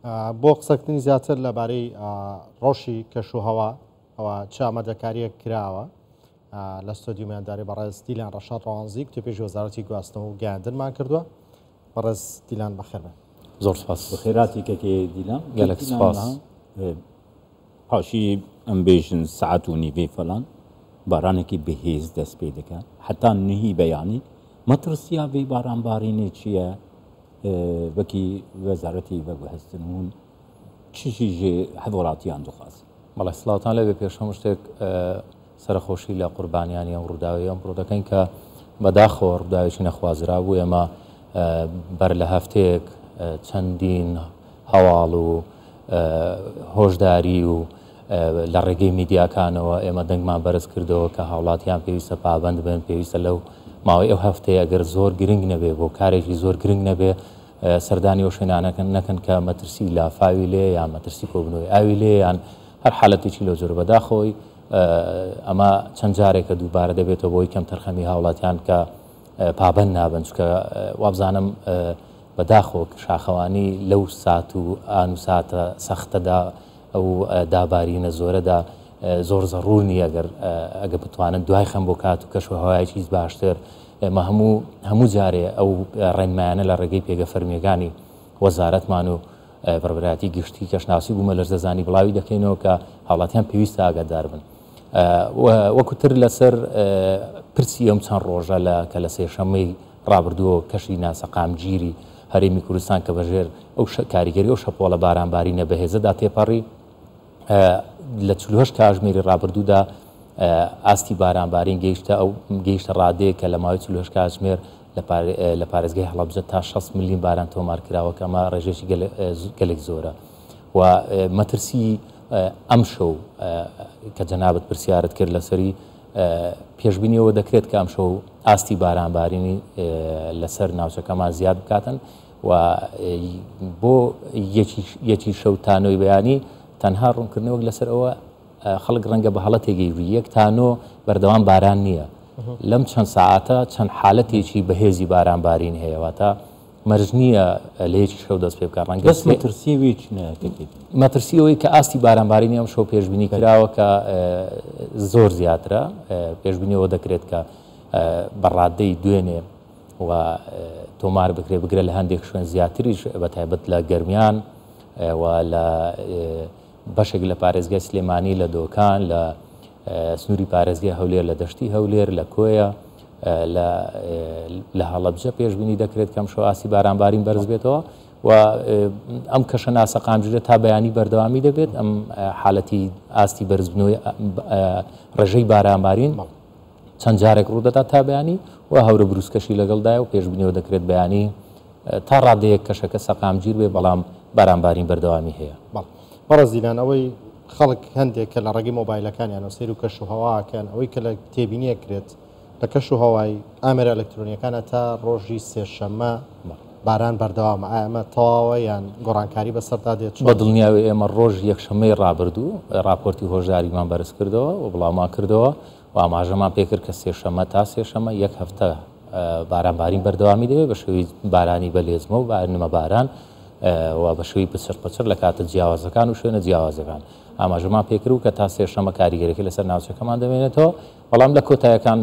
بۆ قسەکردنی زیاتر لەبارەی ڕۆژی کەشوهەوا ئەوە چ ئامادەکاریەک کراوە لە ستۆدیۆ میانداری بەڕێز دیلان ڕەشاد ڕەوانزی کتێبێژی وەزارەتی گواستنەوە و گەیاندنمان کردووە. بەڕێز دیلان بەخێر بن. زۆر سپاس. بەخێراتی کەکێ دیلان گەلێک سپاس. پاشی ئەم بێژن سەعات و نیڤێ فەلان بارانێکی بەهێز دەست پێ دەکات حتا نهی بەیانی مەترسیا بێ بارانبارینێ چییە وەکی وەزارەتی بەگوهستنون چیژێ هەوڵاتیان دخواست. بەڵێ سڵاوتان لەبێ پێشەم شتێک سەرخۆشی لە قوربانیانی ئەم ڕووداوی ئەم ڕوودەکەین کە بەداخەوە ڕووداوێکی نەخوازرا بوو. ئێمە بەر لە هەفتەیەک چەندین هەواڵ و هۆشداری و لە ڕێگەی میدیاکانەوە ئێمە دەنگمان بەرز کردەوە کە هاوڵاتیان پێویستە پابند بن، پێویستە لەو ماوەی ئەو هەفتەیە ئەگەر زۆر گرنگ نەبێ بۆ کارێکی زۆر گرنگ نەبێ سەردانی ئەو شوێنانەکەن نەکەن کە مەترسی لافاوی لێ یان مەترسی کۆبنەوەی ئاوی لێ یان هەر حالەتێکی لەو جۆرە بەداخۆی ئەمە چەند جارێکە دووبارە دەبێتەوە بۆی کەم تەرخەمی هاوڵاتیان کە پابند نابن چکە وابزانم بەداخۆ شاخەوانی لەو سات و ئان و ساتە سەختەدا ئەو دابارینە زۆرەدا زۆر زەڕوونی ئەگە بتوانن دوای خەم بۆ کات و کەشوهەوایەکی باشتر ئێمە هەموو جارێ ئەو ڕێنمایانە لە ڕێگەی پێگە فەرمیەکانی وەزارەتمان و بەڕێوەبەراتی گشتی کەشناسی بوومە لەش دەزانی بڵاوی دەکەینەوە کە هاوڵاتیان پێویستە ئاگادار بن. وەکوتر لەسەر پرسی ئەم چەند ڕۆژە کە لە سێشەمەی ڕابردووە کەشی ناسەقامگیری هەرێمی کوردستان کە بەژێر ئەو کاریگەری ئەو شەپۆڵە بارانبارینە بەهێزەدا تێپەڕی لە 48 کاتژمێری ڕابردوودا ئاستی بارانبارین گەیشتە ڕادەیە کە لە ماوەی 48 کاتژمێر لە پارێزگای هەڵەبجە تا 6 ملیۆن باران تۆمار کراوە کە ئەمە ڕێژێکی گەلێک زۆرە و مەترسی ئەم شەو کە جەنابەت پرسیارت کرد لەسەری پێشبینیەوە دەکرێت کە ئەم شەو ئاستی بارانبارینی لەسەر ناوچەکەمان زیاد بکاتن و بۆ یەکی شەو تانۆی بەیانی تەنها ڕوونکردنەوەک لەسەر ئەوە خەڵک ڕەنگە بە هەڵەتێکی ڕووی یەک تانۆ بەردەوام باران نییە. لەم چەند ساعاتە چەند حالەتێکی بەهێزی بارانبارین هەیەوە تا مەرج نییە لە یەکی شەو دەست پێ بکە ڕەنگە مەترسیەوەی کە ئاستی بارانبارینی ئەم شەو پێشبینی کراوە کە زۆر زیاترە. پێشبینیەوە دەکرێت کە بەڕادەی دوێنێ و تۆمار بکرێت بگرێت لە هەندێک شوێن زیاتریش بەتایبەت لە گەرمیان و لە بەشێک لە پارێزگای سلێمانی لە دۆکان لە سنووری پارێزگای هەولێر لە دەشتی هەولێر لە کۆیە لە هەڵەبجە پێشبینی دەکرێت کەم شەو ئاستی بارانبارین بەرز بێتەوە و ئەم کەشە ناسەقامژرە تا بەیانی بەردەوامی دەبێت. ئەم حالەتی ئاستی بەرزبوونەوەی ڕێژەی بارانبارین چەند جارێک ڕوودەدا تا بەیانی و هەورە بروسکەشی لەگەڵدایە و پێشبینیەوە دەکرێت بەیانی تا ڕادەیەک کەشەکە سەقامگیر بێ بەڵام بارانبارین بەردەوامی هەیە. بەڕێز دیلان ئەوەی خەڵک هەندێک کە لە ڕێگەی مۆبایلەکانیان سیر و کەشوهەواکەن ئەوەی کە لە تێبینیە کرێت لە کەشوهەوای ئامێرە ئەلکترۆنیەکانە تا ڕۆژی سێشەممە باران بەردەوامە ئەمە تەواوە یان گۆڕانکاری بەسەردا دێت. بە دڵنیاوی ئێمە ڕۆژ یەکشەمەی ڕابردوو راپۆرتی هۆژاریمان بەرز کردەوە و بڵاومان کردەوە و ئاماژەمان پێکرد کە سێشەممە تا سێشەممە یەک هەفتە بارانبارین بەردەوامی دەوێت بە شێوی بارانی بەلێزمە و نمە باران و بە شوی پچر لە کاتە جیاوازەکان و شوێنە جیاوازەکان ئاماژەمان پێکرد و کە تا سێشەممە کاریگەرێکی لەسەر ناوچەکەمان دەمێنێتەوە بەڵام لە کۆتایەکان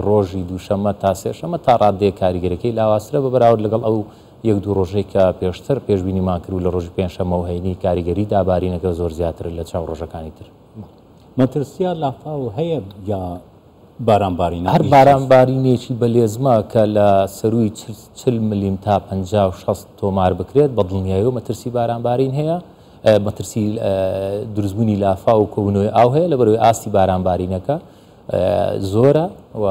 ڕۆژی دووشەممە تا سێشەممە تا ڕادەیە کاریگەرەکەی لاواسرە بە بەراورد لەگەڵ ئەو یەک دوو ڕۆژێک کە پێشتر پێشبینیمان کرد و لە ڕۆژی پێنجشەممە و هەینی کاریگەری دابارینەکە زۆر زیاتر لە چاو ڕۆژەکانی تر. مەترسیا لافاو هەیە یا بارانبارین هەر بارانبارینێکی بەلێزمە کە لە سەروی 40 ملیم تا 50-60 تۆمار بکرێت بە دڵنیایی و مەترسی بارانبارین هەیە. مەترسی دروستبوونی لافا و کۆبنەوەی ئاو هەیە لە بەرەوەی ئاستی بارانبارینەکە زۆرە و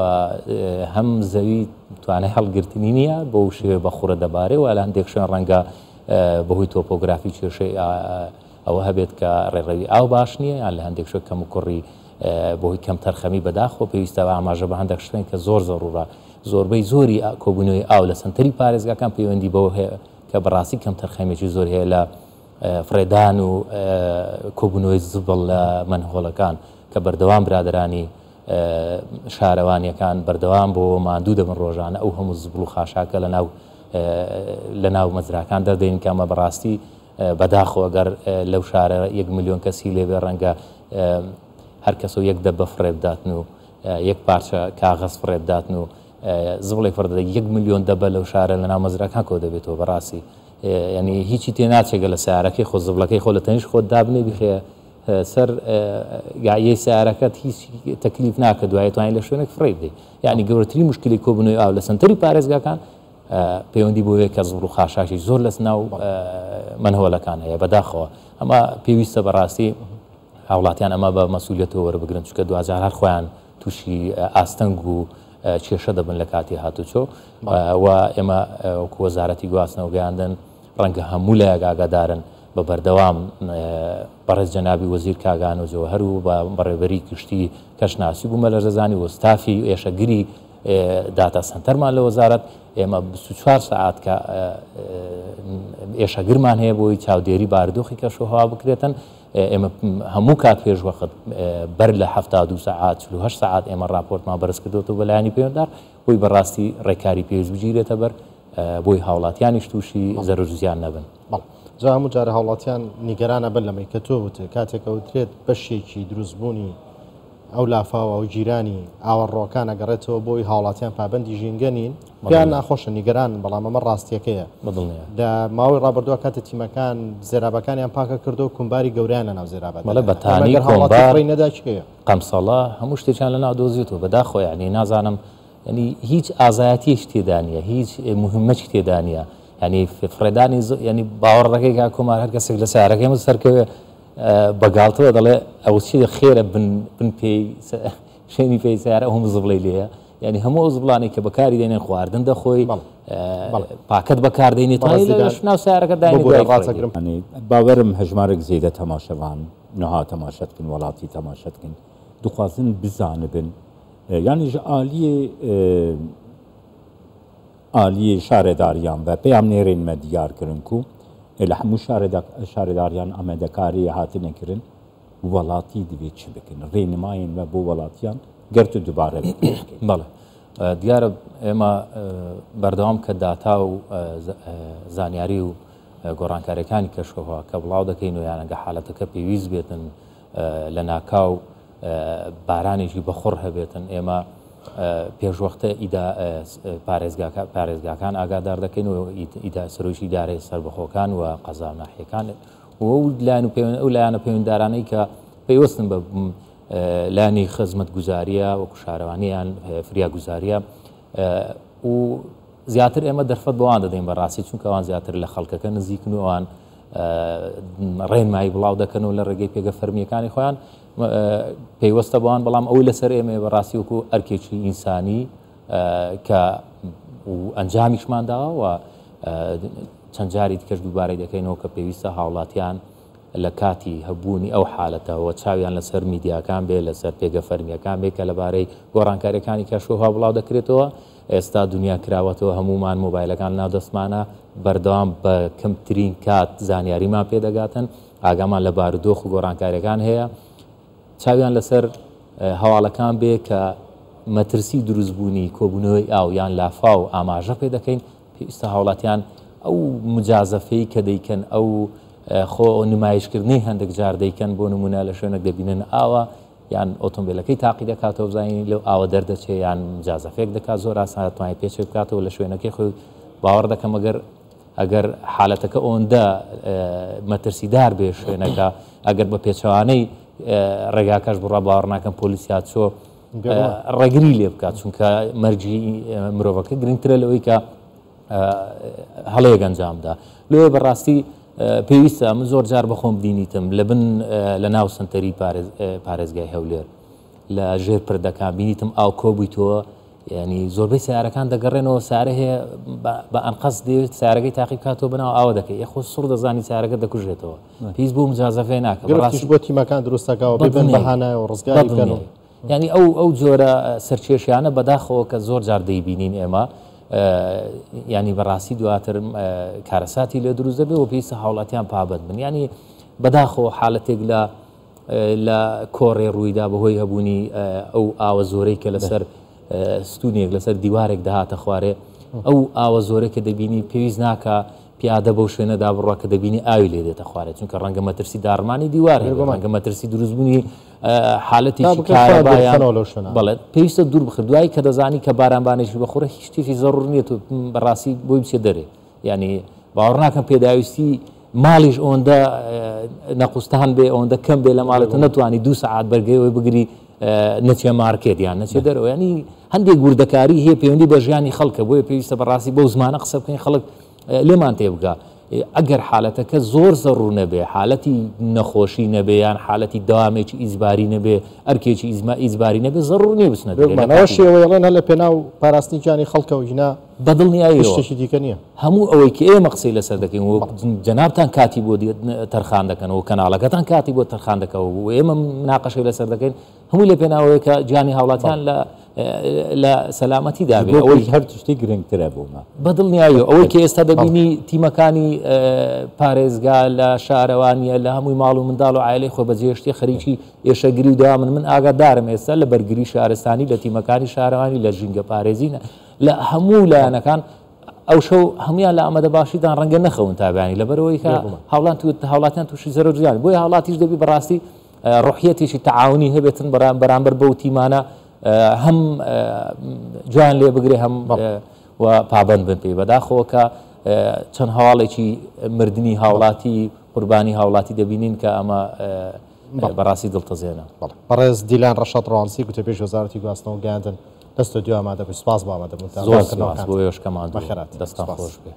هەم زەوی توانای هەڵگرتنی نییە بۆ شێوێ بەخوڕە دەبارێ و لە هەندێک شوێن ڕەنگە بەهۆی تۆپۆگرافی کێشەی ئەوە هەبێت کە ڕێڕەوی ئاو باش نییە یان لە هەندێک شوێن کەم و کوڕی بۆی کەم تەرخەمی بەداخۆ پێویستە ئاماژە بە هەندێک شوێن کە زۆر زەڕورە زۆربەی زۆری کۆبوونەوەی ئاو لە سنتەری پارێزگاکان پەیوەندی بەوە هەیە کە بەڕاستی کەم تەرخەمێکی زۆر هەیە لە فرێدان و کۆبوونەوەی زبڵ لە منهۆڵەکان کە بەردەوام برادرانی شارەوانیەکان بەردەوام بۆ ماندوو دەبن ڕۆژانە ئەو هەموو زبڵ و خاشاکە لە ناو مەزراکان دەردەین کە ئەمە بەڕاستی بەداخەوە گەر لەو شارە 1 ملیۆن کەسی لێبێ ڕەنگە هەر کەس و 1 دەبە فڕێبداتن و 1 پارچە کاغەز فڕێبداتن و زڵی فردە 1 ملیۆن دەبە لەو شارە لە ناو مەزراکان کۆ دەبێتەوە بەڕاستی ینی هیچی تێناچێگە لە سیارەکەی خۆ زبلەکەی خۆ لە تەنیش خۆت دابنێ بخێ سەر گایەی سیارەکەت هیچ تەکلیف ناکە دوای توانین لە شوێنێک فڕێ بدەیت یعنی گەورەترین مشکلی کۆبوونەوەی ئاو لە سنتەری پارێزگاکان پەیوەندی بۆ کە زڵ و خاشاشی زۆر لەس ناو منهۆلەکان هەیە بەداخەوە ئەمە پێویستە بەڕاستی هاوڵاتیان ئەمە بە مەسئولیەتەوە وەربگرن چکە دوجار هەر خۆیان تووشی ئاستەنگ و کێشە دەبن لە کاتی هاتوچۆ و ئێمە وەکو وەزارەتی گواستنەوە گەیاندن ڕەنگە هەموو لایەک ئاگادارن بە بەردەوام بەڕێز جەنابی وەزیر کاگان و جۆهەر و بە بەڕێوەری کشتی کەشناسی بوومە لە ڕێزانی وەستافی ئێشەگیری داتا سنتەرمان لە وەزارەت ئێمە 24 ساعت کە ئێشەگرمان هەیە بۆی چاودێری بارودۆخی کەشوهەوا بکرێتن ئێمە هەموو کات پێشوەخت بەر لە 72 ساعات 48 ساعت ئێمە راپۆرتمان بەرز کردوەوە بەلایانی پەیوەنددار بۆی بەڕاستی ڕێکاری پێویست بگیرێتە بەر بۆی هاوڵاتیانیش تووشی زەرر زیان نەبن. جا هەموو جارە هاوڵاتیان نیگەرانە بن لەمەی کە تۆ وتە کاتێکە وترێت بەشێکی دروستبوونی ئەو لافاوە و جیرانی ئاوەڕۆکان ئەگەڕێتەوە بۆی هاوڵاتیان پابەندی ژینگەنین پێیان ناخۆشە نیگەران بەڵام ئەمە ڕاستیەکەیە لە ماوەی ڕابردووە کاتە تیمەکان زێرابەکانیان پاکە کردو و کومباری گەوریان لە ناو زێرابەت مەڵە بەتانی کۆمباری نەداچکەیە قەمسەڵە هەموو شتێکیان لە ناو دۆزیێتەوە بەداخۆ یعنی نازانم ینی هیچ ئازایەتیش تێدا نیە هیچ مهمەچ تێدا نیە ینی فرێدانی ینی باوەڕەکەی کا کۆمار هەر کەسێک لە سیارەکەی سەرکەوێ بەگاڵتەوە دەڵێ ئەو چی خێرە بن پێی شوێنی پێی سیارە هەموو زبڵی لێە ینی هەموو زبڵانی کە بەکاری دێنێن خواردن دەخۆی پاکت بەکاردێنێت ناو سیارەکە داینی باوەرم هەژمارێک زیێدە تەماشەوان نەها تەماشەتکن وڵاتی تەماشەتکن دخوازن بزانبن یعنی عالیە شارێداریان بە پێیان نێرێنمە دیارکردن و لە هەموو شارێداریان ئامادەکاری هاتنەکردن وڵاتی دەبێت چ بکەن ڕێنماین بە بۆ وڵاتیان گەرت و دووبارە بەڵێ دیارە ئێمە بەردەوام کە داتا و زانیاری و گۆڕانکاریەکانی کەشوهەوا کە بڵاو دەکەین و یانەگە حالەتەکە پێویست بێتن لە ناکاو بارانێکی بەخۆڕ هەبێتن ئێمە پێشوەختە پارێزگاکان ئاگادار دەکەین و سەرۆشی ئیدارەی سەربەخۆکان و قەزا ناحیەکان و لایەن و ئەو لایەنە پەیوەنددارانەی کە پێیوەستن بە لانی خزمەت گوزاریە وەکو شارەوانیان فریاگوزاریە و زیاتر ئێمە دەرفەت بەوان دەدەین بەڕاستی چونکە ئەوان زیاتر لە خەڵکەکە نزیکن و ئەوان ڕێنمایی بڵاو دەکەن و لە ڕێگەی پێگە فەرمیەکانی خۆیان پێیوەستە بەوان بەڵام ئەوی لەسەر ئێمە بەڕاستی وەکو ئەرکێکی ئینسانی کە ئەنجامیشمان داوە و چەند جاری دیکەش دووبارەی دەکەینەوە کە پێویستە هاوڵاتیان لە کاتی هەبوونی ئەو حالەتەوە چاویان لەسەر میدیاکان بێ لەسەر پێگە فەرمیەکان بێ کە لەبارەی گۆڕانکاریەکانی کەشوهەوا بڵاو دەکرێتەوە ئێستا دنیا کراوەتەوە هەمومان مۆبایلەکان ناو دەستمانە بەردەوام بە کەمترین کات زانیاریمان پێدەگاتن ئاگامان لە بارودۆخ و گۆڕانکاریەکان هەیە چاویان لەسەر هەواڵەکان بێ کە مەترسی دروستبوونی کۆبوونەوەی ئاو یان لافا و ئاماژە پێ دەکەین پێویستە هاوڵاتیان ئەو مجازەفەی کە دەیکەن ئەو خۆ نمایشکردنی هەندێک جار دەیکەن بۆ نمونە لە شوێنێک دەبینن ئاوە یان ئۆتۆمبیلەکەی تاقی دەکاتەوە بزانین لەو ئاوە دەردەچێ یان مجازەفێک دەکات زۆر ئاسان توانێت پێچێ بکاتەوە لە شوێنەکەی خۆی باوەڕ دەکەم ئەگەر حالەتەکە ئەوەندە مەترسیدار بێ شوێنەکە ئەگەر بە پێچەوانەی ڕێگاکەش بڕا باوەڕ ناکەم پۆلیسیات چۆ ڕێگری لێ بکات چونکە مەرجی مرۆڤەکە گرنگترە لەوەی کە هەڵەیەک ئەنجامدا لێ بەڕاستی پێویستە من زۆر جار بەخۆم بینیتم لە بن لە ناو سنتەری پارێزگای هەولێر لە ژێر پردەکان بینیتم ئاو کۆبوویتەوە ینی زۆربەی سیارەکان دەگەڕێنەوە سارە هەیە بە ئەنقەس دەوێت سیارەکەی تاقی بکاتەوە بناو ئاوە دەکەی یەخۆ سوڕ دەزانی سیارەکە دەکوژێتەوە پێویست بۆ مجازەفێ ناکە بۆ تیمەکان دروستەکەەوە ببن بەهانای و ڕزگاری بکەن ینی ئەو جۆرە سەرچێشیانە بەداخەوە کە زۆر جار دەیبینین ئێمە ینی بەڕاستی دواتر کارەساتی لێ دروست دەبێ و پێویستە هاوڵاتیان پابەت بن ینی بەداخەوە حالەتێک لە کۆڕێ ڕوویدا بەهۆی هەبوونی ئەو ئاوە زۆرەی کە لەسەر ستونێک لەسەر دیوارێک دەهاتە خوارێ ئەو ئاوە زۆرە کە دەبینی پێویست ناکە پیادە بەو شوێنەدا بڕۆ کە دەبینی ئاوی لێ دێتە خوارێت چونکە ڕەنگە مەترسی دارمانی دیوار ڕەنگە مەترسی دروستبوونی حالەتێکی کارەبایان بەڵێ پێویستە دوور بخە دوایی کە دەزانی کە بارانبانێکی بەخۆرە هیچ شتێکی زەڕور نییە و بەڕاستی بۆی بچێ دەرێ یعنی باوەڕ ناکەم پێداویستی ماڵیش ئەوەندە نەقوستان بێ ئەوەندە کەم بێ لە ماڵێتە نەتوانی 2 ساعات بەرگەوەی بگری نەچێ مارکێت یان نەچێ دەرەوە ینی هەندێک گوردەکاری هەیە پەیوەندی بە ژیانی خەڵکە بۆیە پێویستە بەڕاستی بەو زمانە قسە بکەین خەڵک لێمان تێبگا ئەگەر حالەتەکە زۆر زەڕوو نەبێ حالەتی نەخۆشی نەبێ یان حالەتی داوامێکی ئیزباری نەبێ ئەرکێکی ئیزباری نەبێ زەڕوو نیە بچنەوە شێوەیەڵێن هە لە پێناو پاراستنیجانی خەڵکە و ژنا بەدڵنیایی شتێکی دیکە نییە هەموو ئەوەی کە ئێمە قسەی لەسەر دەکەین و جەنابتان کاتی بۆ تەرخان دەکەنەوە کەناڵەکەتان کاتی بۆ تەرخان دەکەەوە و ئێمە مناقەشەی لەسەر دەکەین هەمووی لە پێناوەیە کە گیانی هاوڵاتیان لە سەلامەتی دابێت ئەوەی هەر شتی گرنگترە بوومە بەدڵنیایی ئەوەی کە ئێستا دەبینی تیمەکانی پارێزگا لە شارەوانیە لە هەمووی ماڵ و منداڵ و عایلەی خۆ بەجێشتی خەریکی ئێشەگیری و داوا من ئاگادارم ئێستا لە بەرگری شارستانی لە تیمەکانی شارەوانی لە ژینگە پارێزینە لە هەموو لایەنەکان ئەو شەو هەمویان لە ئەمەدە باشیدان ڕەنگە نەخەون تابیانی لەبەرەوەی کە هاوڵاتیان تووشی زەرۆرجیان بۆی هاوڵاتیش دەبی بەڕاستی ڕوحیەتێکی تەعاونی هەبێتن بەرامبەر بەو تیمانە هەم جوان لێ بگرێ هەم و پابند بن پێی بەداخەوە کە چەند هەواڵێکی مردنی هاوڵاتی قوربانی هاوڵاتی دەبینین کە ئەمە بەڕاستی دڵتەزێنە بەڕێز دیلان ڕەشەد ڕوانسی گوتە پێش وەزارەتی گواستنەوە گەیاندن دەستە دوامادە سپاس بۆ ئامادەبوون زۆر سپاس بۆ ێشکەمان دەستان خۆش بێ